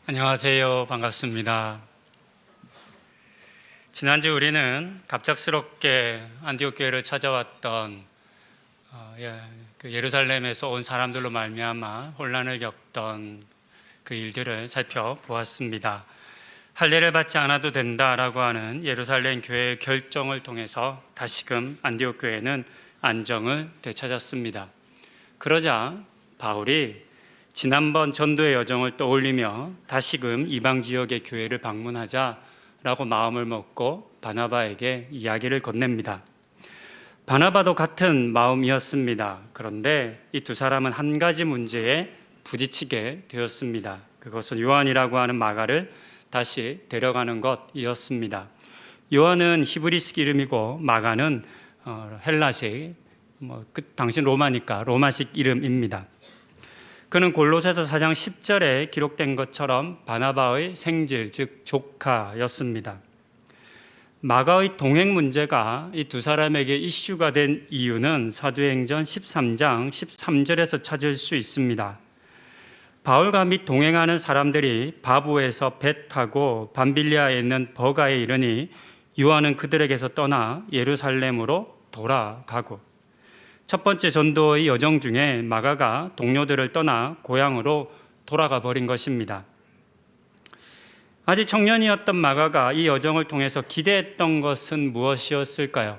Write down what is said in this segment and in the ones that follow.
안녕하세요. 반갑습니다. 지난주 우리는 갑작스럽게 안디옥 교회를 찾아왔던 예루살렘에서 온 사람들로 말미암아 혼란을 겪던 그 일들을 살펴보았습니다. 할례를 받지 않아도 된다라고 하는 예루살렘 교회의 결정을 통해서 다시금 안디옥 교회는 안정을 되찾았습니다. 그러자 바울이 지난번 전도의 여정을 떠올리며 다시금 이방 지역의 교회를 방문하자라고 마음을 먹고 바나바에게 이야기를 건넵니다. 바나바도 같은 마음이었습니다. 그런데 이 두 사람은 한 가지 문제에 부딪히게 되었습니다. 그것은 요한이라고 하는 마가를 다시 데려가는 것이었습니다. 요한은 히브리식 이름이고 마가는 헬라식, 당신 로마니까 로마식 이름입니다. 그는 골로새서 4장 10절에 기록된 것처럼 바나바의 생질, 즉 조카였습니다. 마가의 동행 문제가 이 두 사람에게 이슈가 된 이유는 사도행전 13장 13절에서 찾을 수 있습니다. 바울과 및 동행하는 사람들이 바부에서 배 타고 밤빌리아에 있는 버가에 이르니 요한은 그들에게서 떠나 예루살렘으로 돌아가고, 첫 번째 전도의 여정 중에 마가가 동료들을 떠나 고향으로 돌아가 버린 것입니다. 아직 청년이었던 마가가 이 여정을 통해서 기대했던 것은 무엇이었을까요?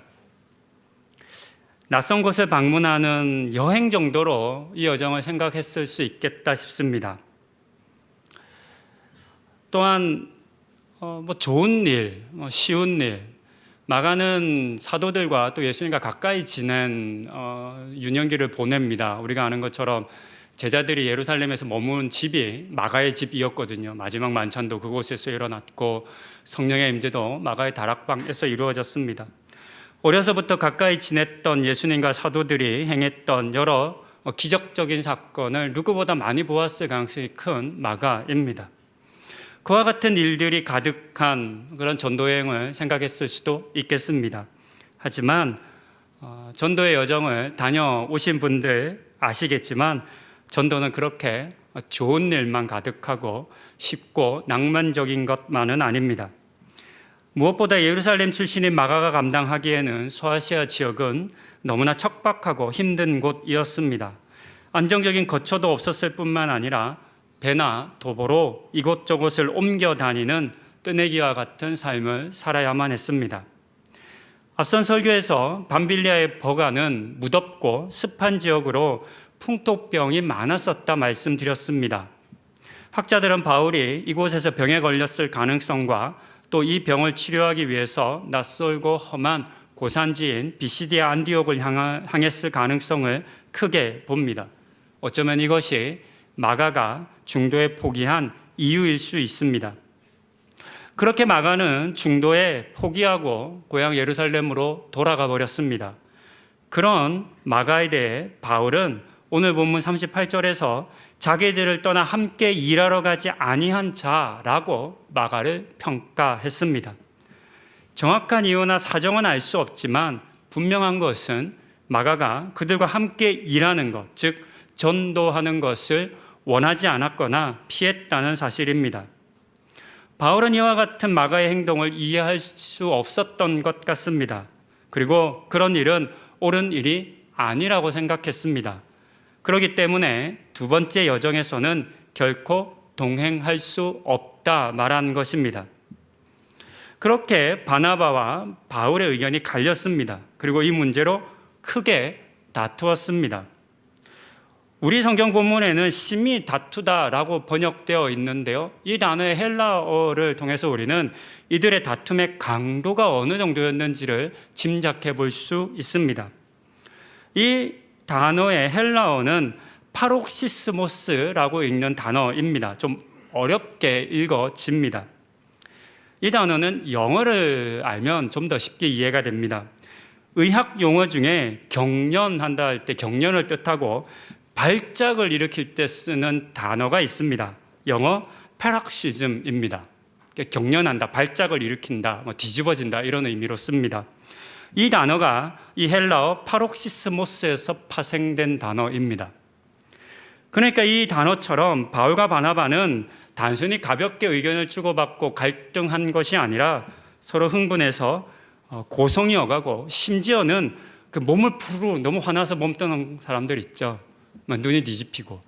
낯선 곳을 방문하는 여행 정도로 이 여정을 생각했을 수 있겠다 싶습니다. 또한 좋은 일, 쉬운 일, 마가는 사도들과 또 예수님과 가까이 지낸 유년기를 보냅니다. 우리가 아는 것처럼 제자들이 예루살렘에서 머문 집이 마가의 집이었거든요. 마지막 만찬도 그곳에서 일어났고 성령의 임재도 마가의 다락방에서 이루어졌습니다. 어려서부터 가까이 지냈던 예수님과 사도들이 행했던 여러 기적적인 사건을 누구보다 많이 보았을 가능성이 큰 마가입니다. 그와 같은 일들이 가득한 그런 전도여행을 생각했을 수도 있겠습니다. 하지만 전도의 여정을 다녀오신 분들 아시겠지만 전도는 그렇게 좋은 일만 가득하고 쉽고 낭만적인 것만은 아닙니다. 무엇보다 예루살렘 출신인 마가가 감당하기에는 소아시아 지역은 너무나 척박하고 힘든 곳이었습니다. 안정적인 거처도 없었을 뿐만 아니라 배나 도보로 이곳저곳을 옮겨 다니는 뜨내기와 같은 삶을 살아야만 했습니다. 앞선 설교에서 밤빌리아의 버가는 무덥고 습한 지역으로 풍토병이 많았었다 말씀드렸습니다. 학자들은 바울이 이곳에서 병에 걸렸을 가능성과 또 이 병을 치료하기 위해서 낯설고 험한 고산지인 비시디아 안디옥을 향했을 가능성을 크게 봅니다. 어쩌면 이것이 마가가 중도에 포기한 이유일 수 있습니다. 그렇게 마가는 중도에 포기하고 고향 예루살렘으로 돌아가 버렸습니다. 그런 마가에 대해 바울은 오늘 본문 38절에서 자기들을 떠나 함께 일하러 가지 아니한 자라고 마가를 평가했습니다. 정확한 이유나 사정은 알 수 없지만 분명한 것은 마가가 그들과 함께 일하는 것, 즉 전도하는 것을 원하지 않았거나 피했다는 사실입니다. 바울은 이와 같은 마가의 행동을 이해할 수 없었던 것 같습니다. 그리고 그런 일은 옳은 일이 아니라고 생각했습니다. 그렇기 때문에 두 번째 여정에서는 결코 동행할 수 없다 말한 것입니다. 그렇게 바나바와 바울의 의견이 갈렸습니다. 그리고 이 문제로 크게 다투었습니다. 우리 성경 본문에는 심히 다투다라고 번역되어 있는데요. 이 단어의 헬라어를 통해서 우리는 이들의 다툼의 강도가 어느 정도였는지를 짐작해 볼 수 있습니다. 이 단어의 헬라어는 파록시스모스라고 읽는 단어입니다. 좀 어렵게 읽어집니다. 이 단어는 영어를 알면 좀 더 쉽게 이해가 됩니다. 의학 용어 중에 경련한다 할 때 경련을 뜻하고 발작을 일으킬 때 쓰는 단어가 있습니다. 영어 패락시즘입니다. 경련한다, 발작을 일으킨다, 뒤집어진다 이런 의미로 씁니다. 이 단어가 이 헬라어 파록시스모스에서 파생된 단어입니다. 그러니까 이 단어처럼 바울과 바나바는 단순히 가볍게 의견을 주고받고 갈등한 것이 아니라 서로 흥분해서 고성이 어가고 심지어는 그 몸을 푸르르 너무 화나서 몸 떠는 사람들 있죠. 막 눈이 뒤집히고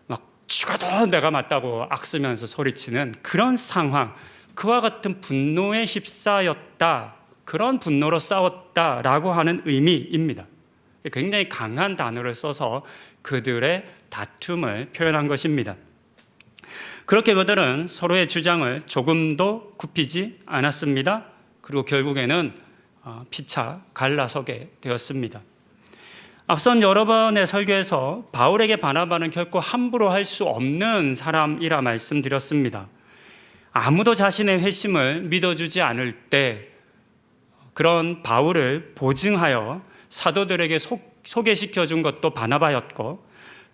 막 죽어도 내가 맞다고 악쓰면서 소리치는 그런 상황, 그와 같은 분노에 휩싸였다, 그런 분노로 싸웠다라고 하는 의미입니다. 굉장히 강한 단어를 써서 그들의 다툼을 표현한 것입니다. 그렇게 그들은 서로의 주장을 조금도 굽히지 않았습니다. 그리고 결국에는 피차 갈라서게 되었습니다. 앞선 여러 번의 설교에서 바울에게 바나바는 결코 함부로 할 수 없는 사람이라 말씀드렸습니다. 아무도 자신의 회심을 믿어주지 않을 때 그런 바울을 보증하여 사도들에게 소개시켜 준 것도 바나바였고,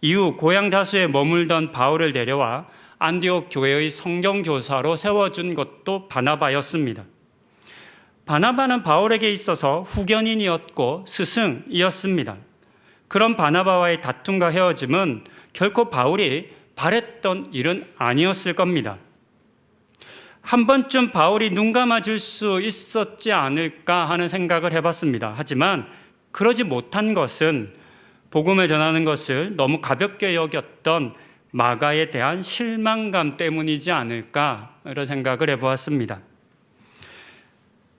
이후 고향 다수에 머물던 바울을 데려와 안디옥 교회의 성경교사로 세워준 것도 바나바였습니다. 바나바는 바울에게 있어서 후견인이었고 스승이었습니다. 그런 바나바와의 다툼과 헤어짐은 결코 바울이 바랬던 일은 아니었을 겁니다. 한 번쯤 바울이 눈 감아줄 수 있었지 않을까 하는 생각을 해봤습니다. 하지만 그러지 못한 것은 복음을 전하는 것을 너무 가볍게 여겼던 마가에 대한 실망감 때문이지 않을까, 이런 생각을 해보았습니다.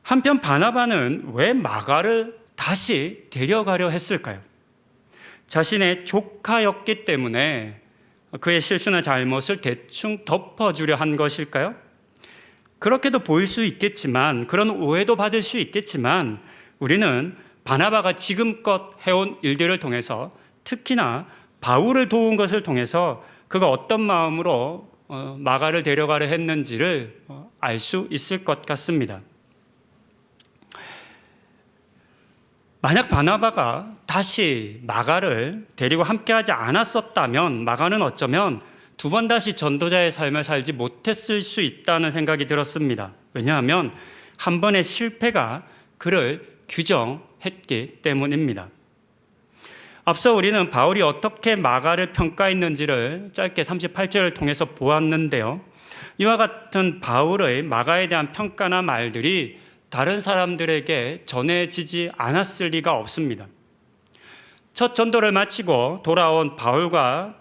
한편 바나바는 왜 마가를 다시 데려가려 했을까요? 자신의 조카였기 때문에 그의 실수나 잘못을 대충 덮어주려 한 것일까요? 그렇게도 보일 수 있겠지만, 그런 오해도 받을 수 있겠지만, 우리는 바나바가 지금껏 해온 일들을 통해서, 특히나 바울을 도운 것을 통해서 그가 어떤 마음으로 마가를 데려가려 했는지를 알 수 있을 것 같습니다. 만약 바나바가 다시 마가를 데리고 함께하지 않았었다면 마가는 어쩌면 두 번 다시 전도자의 삶을 살지 못했을 수 있다는 생각이 들었습니다. 왜냐하면 한 번의 실패가 그를 규정했기 때문입니다. 앞서 우리는 바울이 어떻게 마가를 평가했는지를 짧게 38절을 통해서 보았는데요. 이와 같은 바울의 마가에 대한 평가나 말들이 다른 사람들에게 전해지지 않았을 리가 없습니다. 첫 전도를 마치고 돌아온 바울과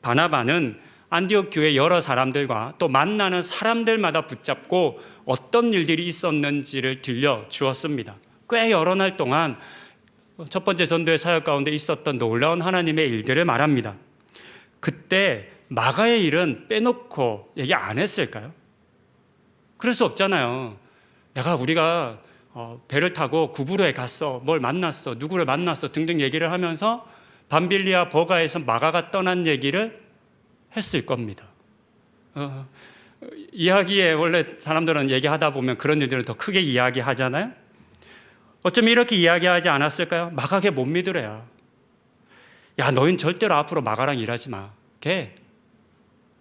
바나바는 안디옥 교회 여러 사람들과 또 만나는 사람들마다 붙잡고 어떤 일들이 있었는지를 들려주었습니다. 꽤 여러 날 동안 첫 번째 전도의 사역 가운데 있었던 놀라운 하나님의 일들을 말합니다. 그때 마가의 일은 빼놓고 얘기 안 했을까요? 그럴 수 없잖아요. 우리가 배를 타고 구브로에 갔어, 뭘 만났어, 누구를 만났어 등등 얘기를 하면서 밤빌리아 버가에서 마가가 떠난 얘기를 했을 겁니다. 이야기에 원래 사람들은 얘기하다 보면 그런 일들을 더 크게 이야기하잖아요. 어쩌면 이렇게 이야기하지 않았을까요? 마가게 못 믿으래야. 야, 너희는 절대로 앞으로 마가랑 일하지 마. 걔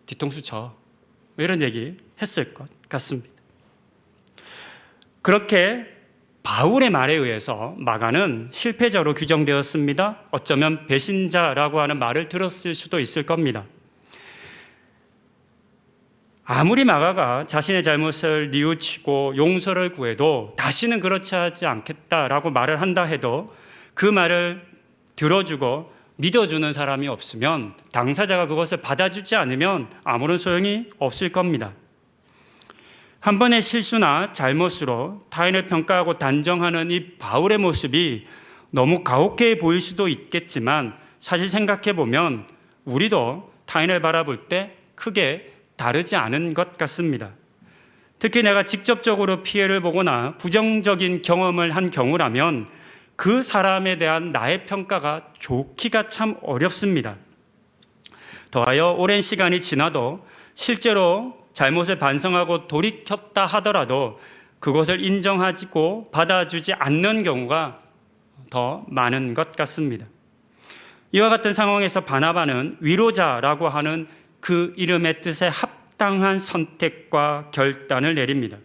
뒤통수 쳐. 이런 얘기 했을 것 같습니다. 그렇게 바울의 말에 의해서 마가는 실패자로 규정되었습니다. 어쩌면 배신자라고 하는 말을 들었을 수도 있을 겁니다. 아무리 마가가 자신의 잘못을 뉘우치고 용서를 구해도 다시는 그렇지 하지 않겠다라고 말을 한다 해도 그 말을 들어주고 믿어주는 사람이 없으면, 당사자가 그것을 받아주지 않으면 아무런 소용이 없을 겁니다. 한 번의 실수나 잘못으로 타인을 평가하고 단정하는 이 바울의 모습이 너무 가혹해 보일 수도 있겠지만, 사실 생각해 보면 우리도 타인을 바라볼 때 크게 다르지 않은 것 같습니다. 특히 내가 직접적으로 피해를 보거나 부정적인 경험을 한 경우라면 그 사람에 대한 나의 평가가 좋기가 참 어렵습니다. 더하여 오랜 시간이 지나도 실제로 잘못을 반성하고 돌이켰다 하더라도 그것을 인정하고 받아주지 않는 경우가 더 많은 것 같습니다. 이와 같은 상황에서 바나바는 위로자라고 하는 그 이름의 뜻에 합당한 선택과 결단을 내립니다.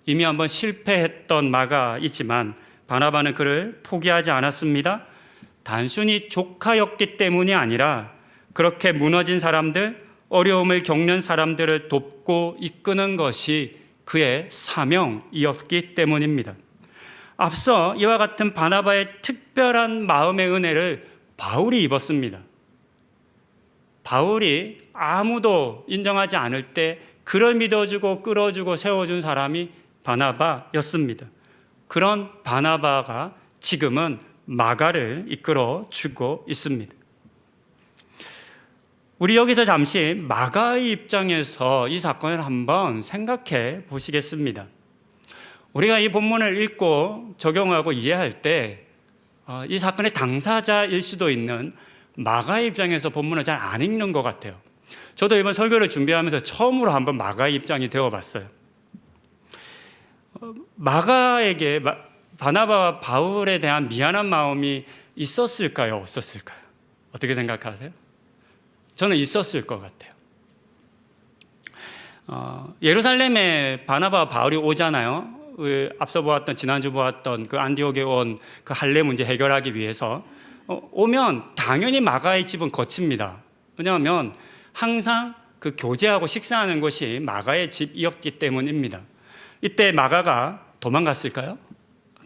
이미 한번 실패했던 마가이지만 바나바는 그를 포기하지 않았습니다. 단순히 조카였기 때문이 아니라 그렇게 무너진 사람들, 어려움을 겪는 사람들을 돕고 이끄는 것이 그의 사명이었기 때문입니다. 앞서 이와 같은 바나바의 특별한 마음의 은혜를 바울이 입었습니다. 바울이 아무도 인정하지 않을 때 그를 믿어주고 끌어주고 세워준 사람이 바나바였습니다. 그런 바나바가 지금은 마가를 이끌어주고 있습니다. 우리 여기서 잠시 마가의 입장에서 이 사건을 한번 생각해 보시겠습니다. 우리가 이 본문을 읽고 적용하고 이해할 때 이 사건의 당사자일 수도 있는 마가의 입장에서 본문을 잘 안 읽는 것 같아요. 저도 이번 설교를 준비하면서 처음으로 한번 마가의 입장이 되어봤어요. 마가에게 바나바와 바울에 대한 미안한 마음이 있었을까요? 없었을까요? 어떻게 생각하세요? 저는 있었을 것 같아요. 예루살렘에 바나바와 바울이 오잖아요. 앞서 보았던, 지난주 보았던 그 안디옥에 온 그 할례 문제 해결하기 위해서 오면 당연히 마가의 집은 거칩니다. 왜냐하면 항상 그 교제하고 식사하는 것이 마가의 집이었기 때문입니다. 이때 마가가 도망갔을까요?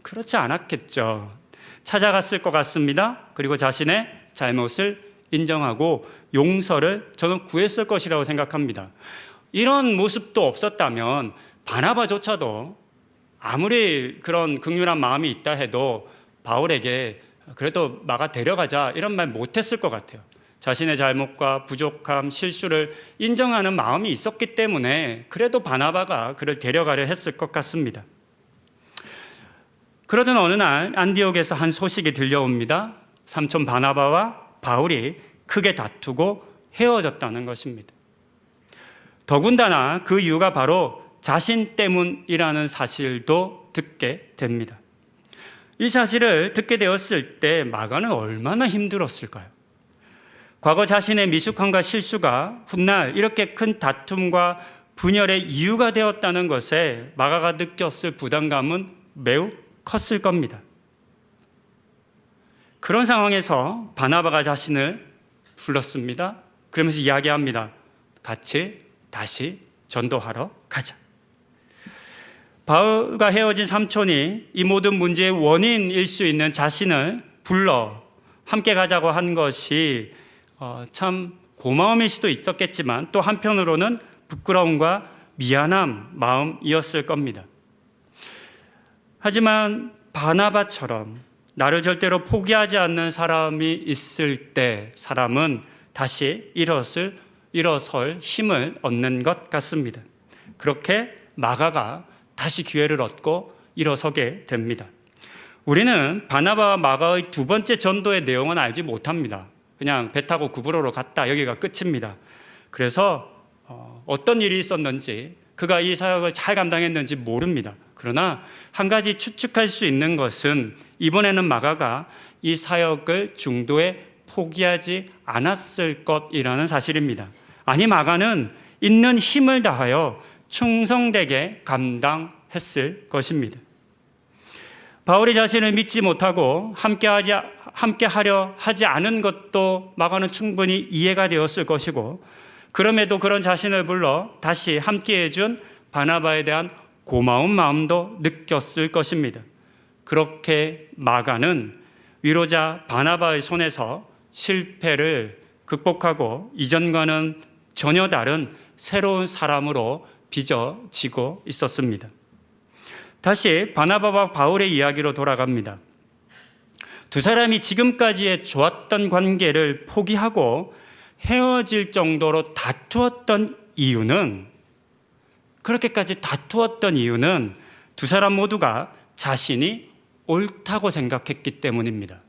그렇지 않았겠죠. 찾아갔을 것 같습니다. 그리고 자신의 잘못을 인정하고 용서를 저는 구했을 것이라고 생각합니다. 이런 모습도 없었다면 바나바조차도 아무리 그런 긍휼한 마음이 있다 해도 바울에게 그래도 마가 데려가자 이런 말 못했을 것 같아요. 자신의 잘못과 부족함, 실수를 인정하는 마음이 있었기 때문에 그래도 바나바가 그를 데려가려 했을 것 같습니다. 그러던 어느 날 안디옥에서 한 소식이 들려옵니다. 삼촌 바나바와 바울이 크게 다투고 헤어졌다는 것입니다. 더군다나 그 이유가 바로 자신 때문이라는 사실도 듣게 됩니다. 이 사실을 듣게 되었을 때 마가는 얼마나 힘들었을까요? 과거 자신의 미숙함과 실수가 훗날 이렇게 큰 다툼과 분열의 이유가 되었다는 것에 마가가 느꼈을 부담감은 매우 컸을 겁니다. 그런 상황에서 바나바가 자신을 불렀습니다. 그러면서 이야기합니다. 같이 다시 전도하러 가자. 바울과 헤어진 삼촌이 이 모든 문제의 원인일 수 있는 자신을 불러 함께 가자고 한 것이 참 고마움일 수도 있었겠지만 또 한편으로는 부끄러움과 미안함 마음이었을 겁니다. 하지만 바나바처럼 나를 절대로 포기하지 않는 사람이 있을 때 사람은 다시 일어설 힘을 얻는 것 같습니다. 그렇게 마가가 다시 기회를 얻고 일어서게 됩니다. 우리는 바나바와 마가의 두 번째 전도의 내용은 알지 못합니다. 그냥 배 타고 구브로로 갔다 여기가 끝입니다. 그래서 어떤 일이 있었는지 그가 이 사역을 잘 감당했는지 모릅니다. 그러나 한 가지 추측할 수 있는 것은 이번에는 마가가 이 사역을 중도에 포기하지 않았을 것이라는 사실입니다. 아니 마가는 있는 힘을 다하여 충성되게 감당했을 것입니다. 바울이 자신을 믿지 못하고 함께하려 하지 않은 것도 마가는 충분히 이해가 되었을 것이고 그럼에도 그런 자신을 불러 다시 함께해 준 바나바에 대한 고마운 마음도 느꼈을 것입니다. 그렇게 마가는 위로자 바나바의 손에서 실패를 극복하고 이전과는 전혀 다른 새로운 사람으로 빚어지고 있었습니다. 다시 바나바와 바울의 이야기로 돌아갑니다. 두 사람이 지금까지의 좋았던 관계를 포기하고 헤어질 정도로 다투었던 이유는 그렇게까지 다투었던 이유는 두 사람 모두가 자신이 옳다고 생각했기 때문입니다.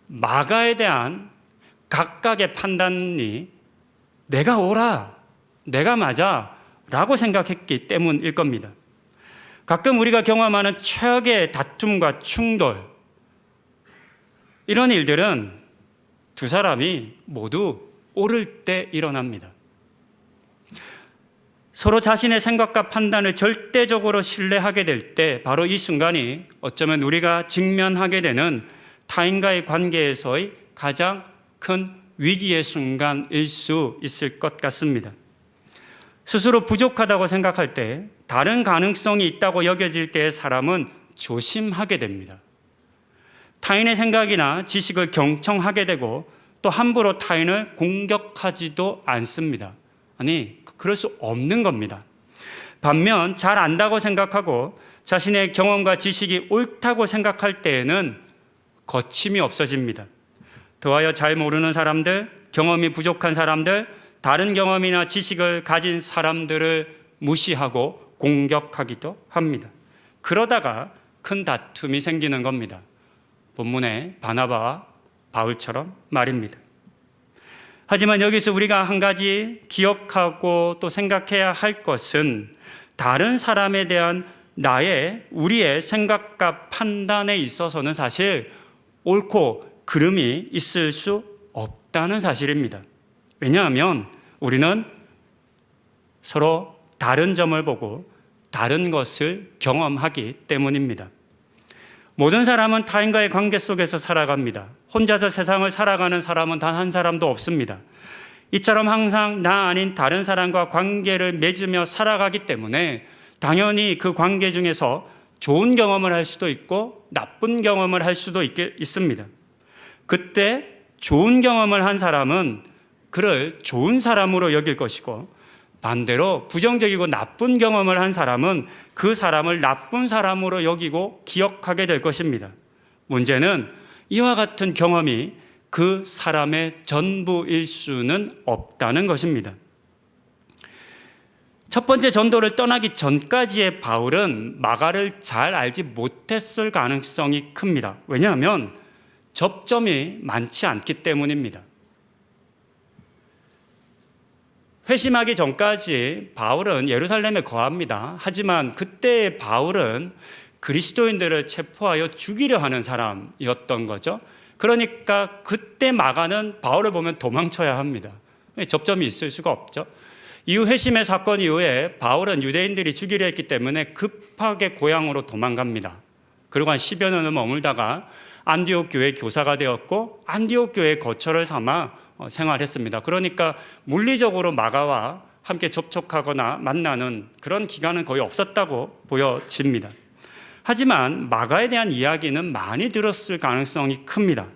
마가에 대한 각각의 판단이 내가 옳아, 내가 맞아 라고 생각했기 때문일 겁니다. 가끔 우리가 경험하는 최악의 다툼과 충돌, 이런 일들은 두 사람이 모두 옳을 때 일어납니다. 서로 자신의 생각과 판단을 절대적으로 신뢰하게 될 때 바로 이 순간이 어쩌면 우리가 직면하게 되는 타인과의 관계에서의 가장 큰 위기의 순간일 수 있을 것 같습니다. 스스로 부족하다고 생각할 때, 다른 가능성이 있다고 여겨질 때의 사람은 조심하게 됩니다. 타인의 생각이나 지식을 경청하게 되고 또 함부로 타인을 공격하지도 않습니다. 아니, 그럴 수 없는 겁니다. 반면 잘 안다고 생각하고 자신의 경험과 지식이 옳다고 생각할 때에는 거침이 없어집니다. 더하여 잘 모르는 사람들, 경험이 부족한 사람들, 다른 경험이나 지식을 가진 사람들을 무시하고 공격하기도 합니다. 그러다가 큰 다툼이 생기는 겁니다. 본문의 바나바와 바울처럼 말입니다. 하지만 여기서 우리가 한 가지 기억하고 또 생각해야 할 것은 다른 사람에 대한 우리의 생각과 판단에 있어서는 사실 옳고 그름이 있을 수 없다는 사실입니다. 왜냐하면 우리는 서로 다른 점을 보고 다른 것을 경험하기 때문입니다. 모든 사람은 타인과의 관계 속에서 살아갑니다. 혼자서 세상을 살아가는 사람은 단 한 사람도 없습니다. 이처럼 항상 나 아닌 다른 사람과 관계를 맺으며 살아가기 때문에 당연히 그 관계 중에서 좋은 경험을 할 수도 있고 나쁜 경험을 할 수도 있습니다. 그때 좋은 경험을 한 사람은 그를 좋은 사람으로 여길 것이고, 반대로 부정적이고 나쁜 경험을 한 사람은 그 사람을 나쁜 사람으로 여기고 기억하게 될 것입니다. 문제는 이와 같은 경험이 그 사람의 전부일 수는 없다는 것입니다. 첫 번째 전도를 떠나기 전까지의 바울은 마가를 잘 알지 못했을 가능성이 큽니다. 왜냐하면 접점이 많지 않기 때문입니다. 회심하기 전까지 바울은 예루살렘에 거합니다. 하지만 그때의 바울은 그리스도인들을 체포하여 죽이려 하는 사람이었던 거죠. 그러니까 그때 마가는 바울을 보면 도망쳐야 합니다. 접점이 있을 수가 없죠. 이후 회심의 사건 이후에 바울은 유대인들이 죽이려 했기 때문에 급하게 고향으로 도망갑니다. 그리고 한 10여 년을 머물다가 안디옥 교회 교사가 되었고 안디옥 교회의 거처를 삼아 생활했습니다. 그러니까 물리적으로 마가와 함께 접촉하거나 만나는 그런 기간은 거의 없었다고 보여집니다. 하지만 마가에 대한 이야기는 많이 들었을 가능성이 큽니다.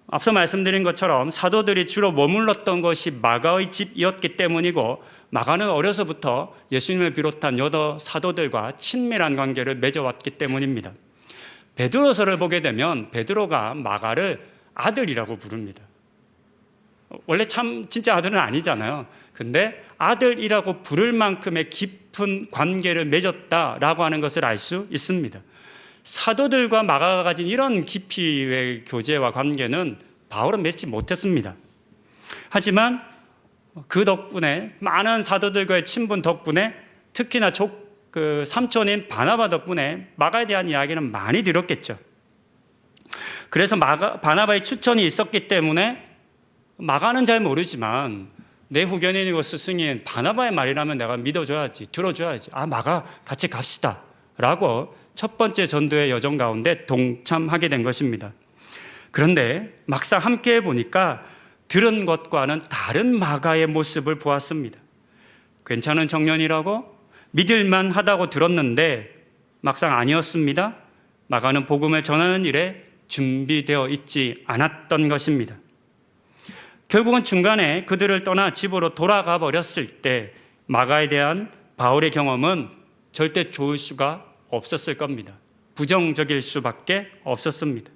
앞서 말씀드린 것처럼 사도들이 주로 머물렀던 것이 마가의 집이었기 때문이고, 마가는 어려서부터 예수님을 비롯한 여러 사도들과 친밀한 관계를 맺어왔기 때문입니다. 베드로서를 보게 되면 베드로가 마가를 아들이라고 부릅니다. 원래 참 진짜 아들은 아니잖아요. 근데 아들이라고 부를 만큼의 깊은 관계를 맺었다라고 하는 것을 알 수 있습니다. 사도들과 마가가 가진 이런 깊이의 교제와 관계는 바울은 맺지 못했습니다. 하지만 그 덕분에, 많은 사도들과의 친분 덕분에, 특히나 삼촌인 바나바 덕분에 마가에 대한 이야기는 많이 들었겠죠. 그래서 바나바의 추천이 있었기 때문에 마가는 잘 모르지만 내 후견인이고 스승인 바나바의 말이라면 내가 믿어줘야지, 들어줘야지. 마가 같이 갑시다 라고 첫 번째 전도의 여정 가운데 동참하게 된 것입니다. 그런데 막상 함께 해보니까 들은 것과는 다른 마가의 모습을 보았습니다. 괜찮은 청년이라고 믿을만 하다고 들었는데 막상 아니었습니다. 마가는 복음을 전하는 일에 준비되어 있지 않았던 것입니다. 결국은 중간에 그들을 떠나 집으로 돌아가 버렸을 때 마가에 대한 바울의 경험은 절대 좋을 수가 없었을 겁니다. 부정적일 수밖에 없었습니다.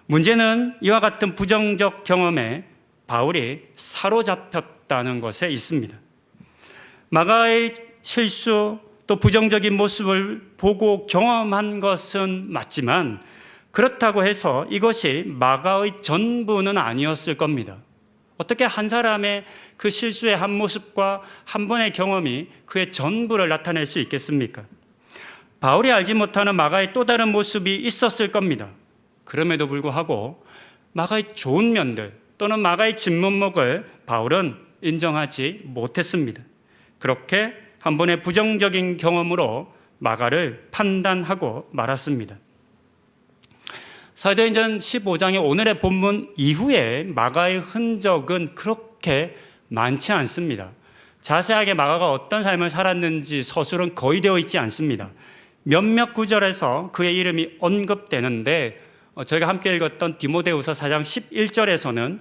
문제는 이와 같은 부정적 경험에 바울이 사로잡혔다는 것에 있습니다. 마가의 실수 또 부정적인 모습을 보고 경험한 것은 맞지만, 그렇다고 해서 이것이 마가의 전부는 아니었을 겁니다. 어떻게 한 사람의 그 실수의 한 모습과 한 번의 경험이 그의 전부를 나타낼 수 있겠습니까? 바울이 알지 못하는 마가의 또 다른 모습이 있었을 겁니다. 그럼에도 불구하고 마가의 좋은 면들 또는 마가의 진면목을 바울은 인정하지 못했습니다. 그렇게 한 번의 부정적인 경험으로 마가를 판단하고 말았습니다. 사도행전 15장의 오늘의 본문 이후에 마가의 흔적은 그렇게 많지 않습니다. 자세하게 마가가 어떤 삶을 살았는지 서술은 거의 되어 있지 않습니다. 몇몇 구절에서 그의 이름이 언급되는데 저희가 함께 읽었던 디모데후서 4장 11절에서는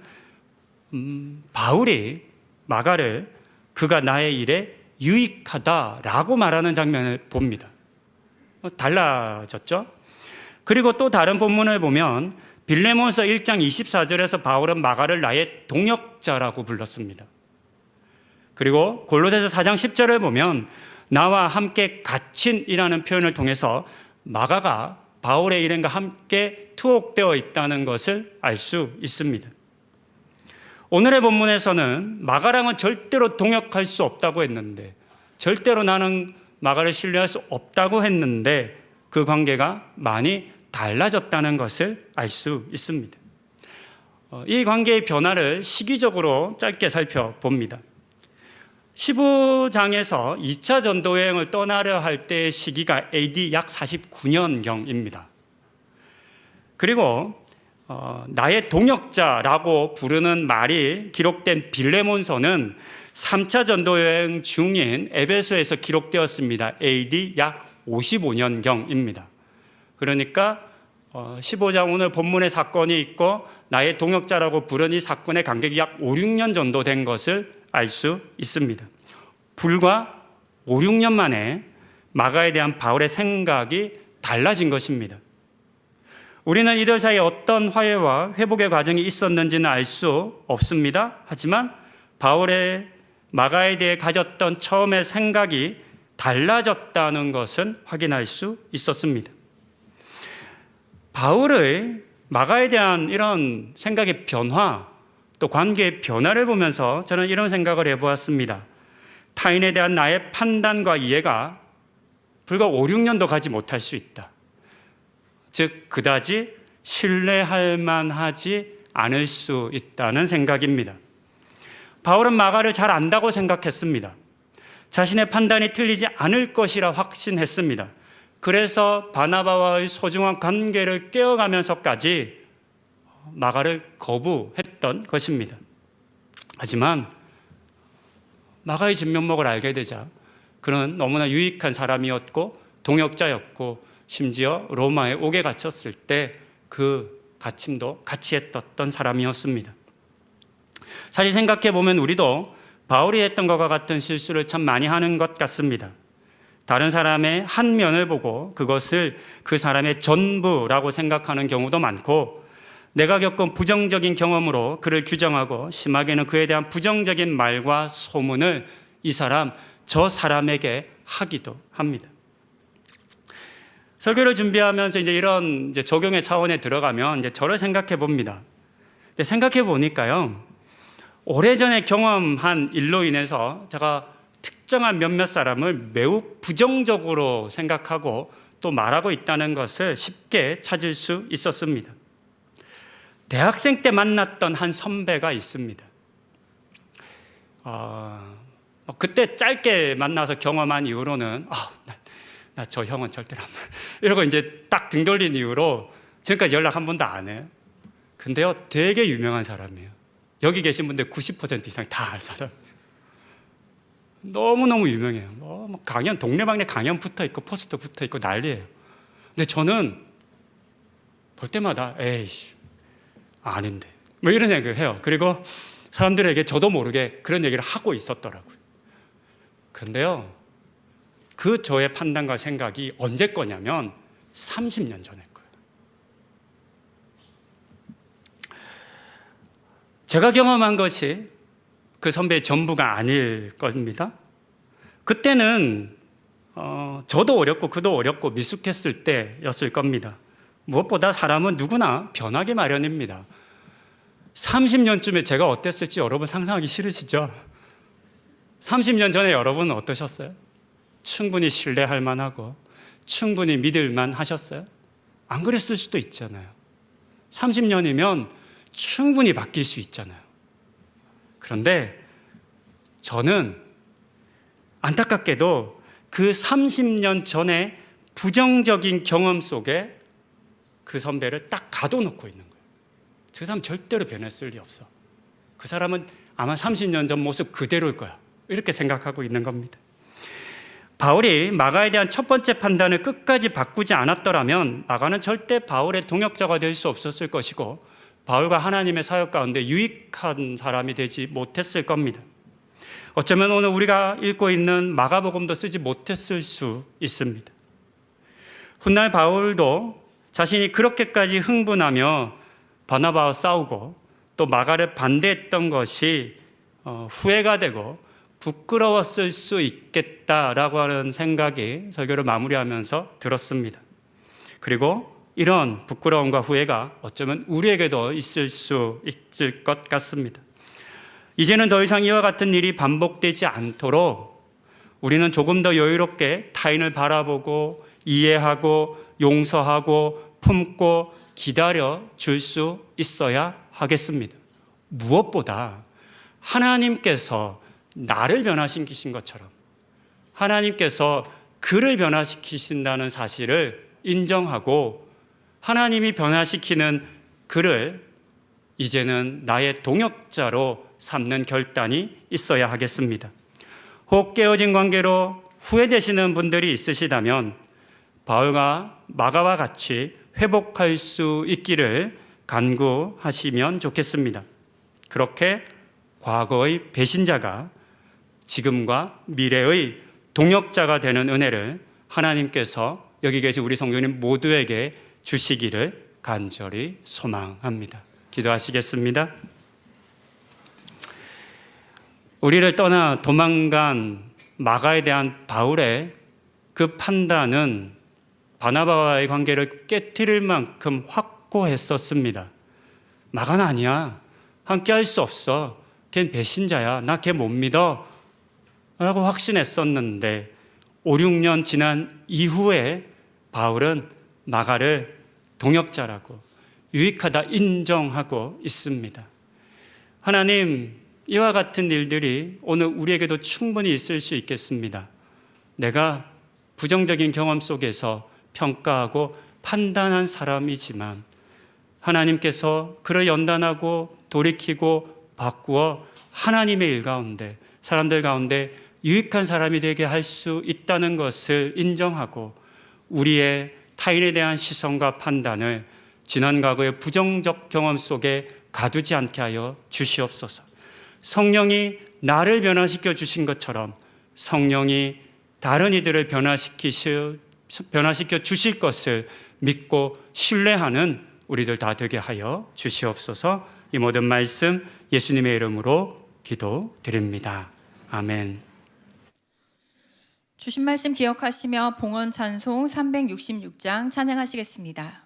바울이 마가를 그가 나의 일에 유익하다라고 말하는 장면을 봅니다. 달라졌죠? 그리고 또 다른 본문을 보면 빌레몬서 1장 24절에서 바울은 마가를 나의 동역자라고 불렀습니다. 그리고 골로새서 4장 10절을 보면 나와 함께 갇힌이라는 표현을 통해서 마가가 바울의 일행과 함께 투옥되어 있다는 것을 알 수 있습니다. 오늘의 본문에서는 마가랑은 절대로 동역할 수 없다고 했는데, 절대로 나는 마가를 신뢰할 수 없다고 했는데 그 관계가 많이 달라졌다는 것을 알 수 있습니다. 이 관계의 변화를 시기적으로 짧게 살펴봅니다. 15장에서 2차 전도 여행을 떠나려 할 때의 시기가 AD 약 49년경입니다. 그리고 나의 동역자라고 부르는 말이 기록된 빌레몬서는 3차 전도 여행 중인 에베소에서 기록되었습니다. AD 약 55년경입니다. 그러니까 15장 오늘 본문의 사건이 있고 나의 동역자라고 부른 이 사건의 간격이 약 5, 6년 정도 된 것을 알 수 있습니다. 불과 5, 6년 만에 마가에 대한 바울의 생각이 달라진 것입니다. 우리는 이들 사이에 어떤 화해와 회복의 과정이 있었는지는 알 수 없습니다. 하지만 바울의 마가에 대해 가졌던 처음의 생각이 달라졌다는 것은 확인할 수 있었습니다. 바울의 마가에 대한 이런 생각의 변화, 또 관계의 변화를 보면서 저는 이런 생각을 해보았습니다. 타인에 대한 나의 판단과 이해가 불과 5, 6년도 가지 못할 수 있다. 즉 그다지 신뢰할 만하지 않을 수 있다는 생각입니다. 바울은 마가를 잘 안다고 생각했습니다. 자신의 판단이 틀리지 않을 것이라 확신했습니다. 그래서 바나바와의 소중한 관계를 깨어가면서까지 마가를 거부했던 것입니다. 하지만 마가의 진면목을 알게 되자 그는 너무나 유익한 사람이었고 동역자였고 심지어 로마에 옥에 갇혔을 때 그 갇힘도 같이 했던 사람이었습니다. 사실 생각해 보면 우리도 바울이 했던 것과 같은 실수를 참 많이 하는 것 같습니다. 다른 사람의 한 면을 보고 그것을 그 사람의 전부라고 생각하는 경우도 많고, 내가 겪은 부정적인 경험으로 그를 규정하고 심하게는 그에 대한 부정적인 말과 소문을 이 사람 저 사람에게 하기도 합니다. 설교를 준비하면서 이런 적용의 차원에 들어가면 저를 생각해 봅니다. 근데 생각해 보니까요, 오래전에 경험한 일로 인해서 제가 특정한 몇몇 사람을 매우 부정적으로 생각하고 또 말하고 있다는 것을 쉽게 찾을 수 있었습니다. 대학생 때 만났던 한 선배가 있습니다. 그때 짧게 만나서 경험한 이후로는 나 저 형은 절대로 안 이러고 딱 등 돌린 이후로 지금까지 연락 한 번도 안 해요. 근데요, 되게 유명한 사람이에요. 여기 계신 분들 90% 이상 다 알 사람. 너무너무 유명해요. 강연, 동네방네 강연 붙어 있고 포스터 붙어 있고 난리예요. 근데 저는 볼 때마다 에이씨 아닌데 이런 생각을 해요. 그리고 사람들에게 저도 모르게 그런 얘기를 하고 있었더라고요. 그런데요, 그 저의 판단과 생각이 언제 거냐면 30년 전에 거예요. 제가 경험한 것이 그 선배의 전부가 아닐 겁니다. 그때는 저도 어렸고 그도 어렸고 미숙했을 때였을 겁니다. 무엇보다 사람은 누구나 변하기 마련입니다. 30년쯤에 제가 어땠을지 여러분 상상하기 싫으시죠? 30년 전에 여러분은 어떠셨어요? 충분히 신뢰할 만하고 충분히 믿을 만하셨어요? 안 그랬을 수도 있잖아요. 30년이면 충분히 바뀔 수 있잖아요. 그런데 저는 안타깝게도 그 30년 전에 부정적인 경험 속에 그 선배를 딱 가둬놓고 있는 거예요. 그 사람 절대로 변했을 리 없어. 그 사람은 아마 30년 전 모습 그대로일 거야. 이렇게 생각하고 있는 겁니다. 바울이 마가에 대한 첫 번째 판단을 끝까지 바꾸지 않았더라면 마가는 절대 바울의 동역자가 될 수 없었을 것이고 바울과 하나님의 사역 가운데 유익한 사람이 되지 못했을 겁니다. 어쩌면 오늘 우리가 읽고 있는 마가복음도 쓰지 못했을 수 있습니다. 훗날 바울도 자신이 그렇게까지 흥분하며 바나바와 싸우고 또 마가를 반대했던 것이 후회가 되고 부끄러웠을 수 있겠다라고 하는 생각이 설교를 마무리하면서 들었습니다. 그리고 이런 부끄러움과 후회가 어쩌면 우리에게도 있을 수 있을 것 같습니다. 이제는 더 이상 이와 같은 일이 반복되지 않도록 우리는 조금 더 여유롭게 타인을 바라보고 이해하고 용서하고 품고 기다려 줄 수 있어야 하겠습니다. 무엇보다 하나님께서 나를 변화시키신 것처럼 하나님께서 그를 변화시키신다는 사실을 인정하고 하나님이 변화시키는 그를 이제는 나의 동역자로 삼는 결단이 있어야 하겠습니다. 혹 깨어진 관계로 후회되시는 분들이 있으시다면 바울과 마가와 같이 회복할 수 있기를 간구하시면 좋겠습니다. 그렇게 과거의 배신자가 지금과 미래의 동역자가 되는 은혜를 하나님께서 여기 계신 우리 성도님 모두에게 주시기를 간절히 소망합니다. 기도하시겠습니다. 우리를 떠나 도망간 마가에 대한 바울의 그 판단은 바나바와의 관계를 깨트릴 만큼 확고했었습니다. 마가는 아니야. 함께 할 수 없어. 걘 배신자야. 나 걔 못 믿어. 라고 확신했었는데 5, 6년 지난 이후에 바울은 마가를 동역자라고 유익하다 인정하고 있습니다. 하나님, 이와 같은 일들이 오늘 우리에게도 충분히 있을 수 있겠습니다. 내가 부정적인 경험 속에서 평가하고 판단한 사람이지만 하나님께서 그를 연단하고 돌이키고 바꾸어 하나님의 일 가운데 사람들 가운데 유익한 사람이 되게 할 수 있다는 것을 인정하고 우리의 타인에 대한 시선과 판단을 지난 과거의 부정적 경험 속에 가두지 않게 하여 주시옵소서. 성령이 나를 변화시켜 주신 것처럼 성령이 다른 이들을 변화시켜 주실 것을 믿고 신뢰하는 우리들 다 되게 하여 주시옵소서. 이 모든 말씀 예수님의 이름으로 기도드립니다. 아멘. 주신 말씀 기억하시며 봉헌 찬송 366장 찬양하시겠습니다.